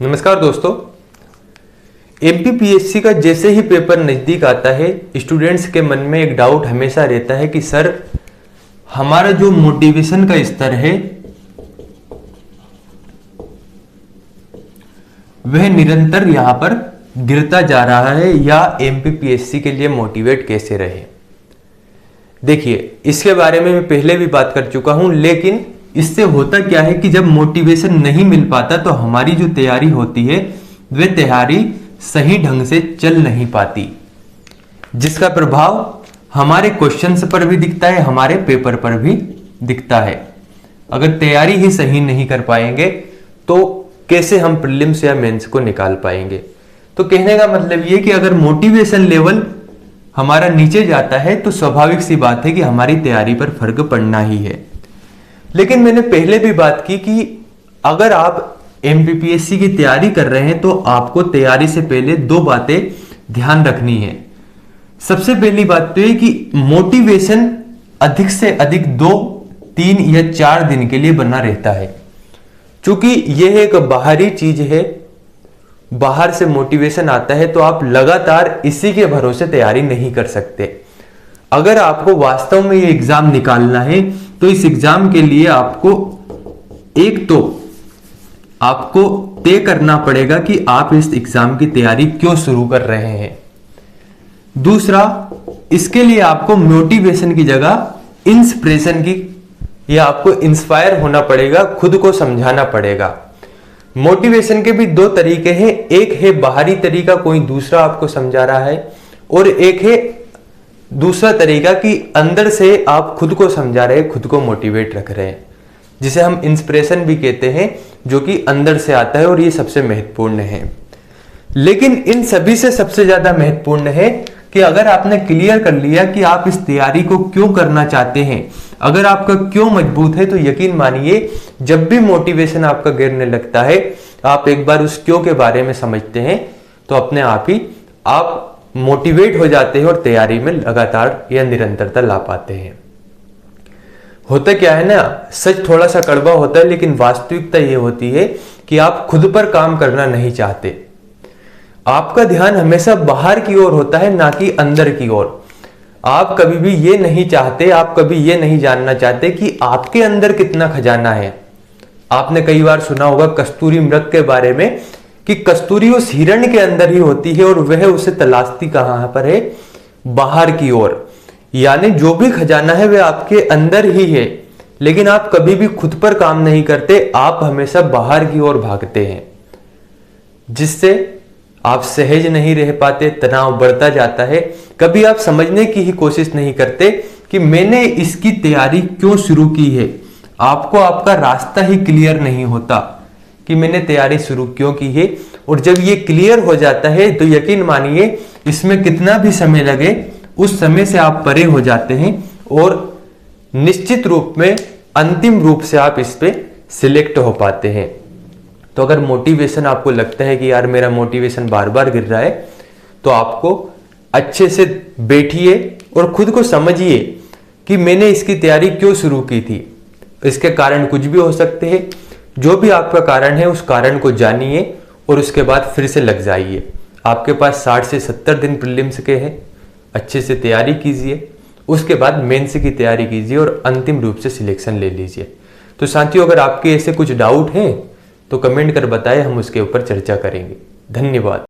नमस्कार दोस्तों, एमपीपीएससी का जैसे ही पेपर नज़दीक आता है स्टूडेंट्स के मन में एक डाउट हमेशा रहता है कि सर हमारा जो मोटिवेशन का स्तर है वह निरंतर यहां पर गिरता जा रहा है या एमपीपीएससी के लिए मोटिवेट कैसे रहे। देखिए, इसके बारे में मैं पहले भी बात कर चुका हूं, लेकिन इससे होता क्या है कि जब मोटिवेशन नहीं मिल पाता तो हमारी जो तैयारी होती है वह तैयारी सही ढंग से चल नहीं पाती, जिसका प्रभाव हमारे क्वेश्चंस पर भी दिखता है, हमारे पेपर पर भी दिखता है। अगर तैयारी ही सही नहीं कर पाएंगे तो कैसे हम प्रीलिम्स या मेंस को निकाल पाएंगे। तो कहने का मतलब ये कि अगर मोटिवेशन लेवल हमारा नीचे जाता है तो स्वाभाविक सी बात है कि हमारी तैयारी पर फर्क पड़ना ही है। लेकिन मैंने पहले भी बात की कि अगर आप एमपीपीएससी की तैयारी कर रहे हैं तो आपको तैयारी से पहले दो बातें ध्यान रखनी है। सबसे पहली बात तो ये कि मोटिवेशन अधिक से अधिक 2, 3 या 4 दिन के लिए बना रहता है, क्योंकि यह एक बाहरी चीज है। बाहर से मोटिवेशन आता है तो आप लगातार इसी के भरोसे तैयारी नहीं कर सकते। अगर आपको वास्तव में ये एग्जाम निकालना है तो इस एग्जाम के लिए आपको एक तो आपको तय करना पड़ेगा कि आप इस एग्जाम की तैयारी क्यों शुरू कर रहे हैं। दूसरा, इसके लिए आपको मोटिवेशन की जगह इंस्पिरेशन की या आपको इंस्पायर होना पड़ेगा, खुद को समझाना पड़ेगा। मोटिवेशन के भी 2 तरीके हैं, एक है बाहरी तरीका, कोई दूसरा आपको समझा रहा है, और एक है दूसरा तरीका कि अंदर से आप खुद को समझा रहे हैं, खुद को मोटिवेट रख रहे हैं, जिसे हम इंस्पिरेशन भी कहते हैं, जो कि अंदर से आता है और ये सबसे महत्वपूर्ण है। लेकिन इन सभी से सबसे ज्यादा महत्वपूर्ण है कि अगर आपने क्लियर कर लिया कि आप इस तैयारी को क्यों करना चाहते हैं, अगर आपका क्यों मजबूत है, तो यकीन मानिए जब भी मोटिवेशन आपका गिरने लगता है, आप एक बार उस क्यों के बारे में समझते हैं तो अपने आप ही आप मोटिवेट हो जाते हैं और तैयारी में लगातार या निरंतरता ला पाते हैं। होता क्या है ना, सच थोड़ा सा कड़वा होता है, लेकिन वास्तविकता यह होती है कि आप खुद पर काम करना नहीं चाहते। आपका ध्यान हमेशा बाहर की ओर होता है, ना कि अंदर की ओर। आप कभी भी ये नहीं चाहते, आप कभी ये नहीं जानना चाहते कि आपके अंदर कितना खजाना है। आपने कई बार सुना होगा कस्तूरी मृग के बारे में कि कस्तूरी उस हिरण के अंदर ही होती है और वह उसे तलाशती कहां पर है, बाहर की ओर। यानी जो भी खजाना है वह आपके अंदर ही है, लेकिन आप कभी भी खुद पर काम नहीं करते, आप हमेशा बाहर की ओर भागते हैं, जिससे आप सहज नहीं रह पाते, तनाव बढ़ता जाता है। कभी आप समझने की ही कोशिश नहीं करते कि मैंने इसकी तैयारी क्यों शुरू की है। आपको आपका रास्ता ही क्लियर नहीं होता कि मैंने तैयारी शुरू क्यों की है, और जब ये क्लियर हो जाता है तो यकीन मानिए इसमें कितना भी समय लगे उस समय से आप परे हो जाते हैं और निश्चित रूप में अंतिम रूप से आप इस पे सिलेक्ट हो पाते हैं। तो अगर मोटिवेशन आपको लगता है कि यार मेरा मोटिवेशन बार बार गिर रहा है, तो आपको अच्छे से बैठिए और खुद को समझिए कि मैंने इसकी तैयारी क्यों शुरू की थी। इसके कारण कुछ भी हो सकते हैं, जो भी आपका कारण है उस कारण को जानिए और उसके बाद फिर से लग जाइए। आपके पास 60 से 70 दिन प्रीलिम्स के हैं, अच्छे से तैयारी कीजिए, उसके बाद मेंस की तैयारी कीजिए और अंतिम रूप से सिलेक्शन ले लीजिए। तो साथियों, अगर आपके ऐसे कुछ डाउट हैं तो कमेंट कर बताएं, हम उसके ऊपर चर्चा करेंगे। धन्यवाद।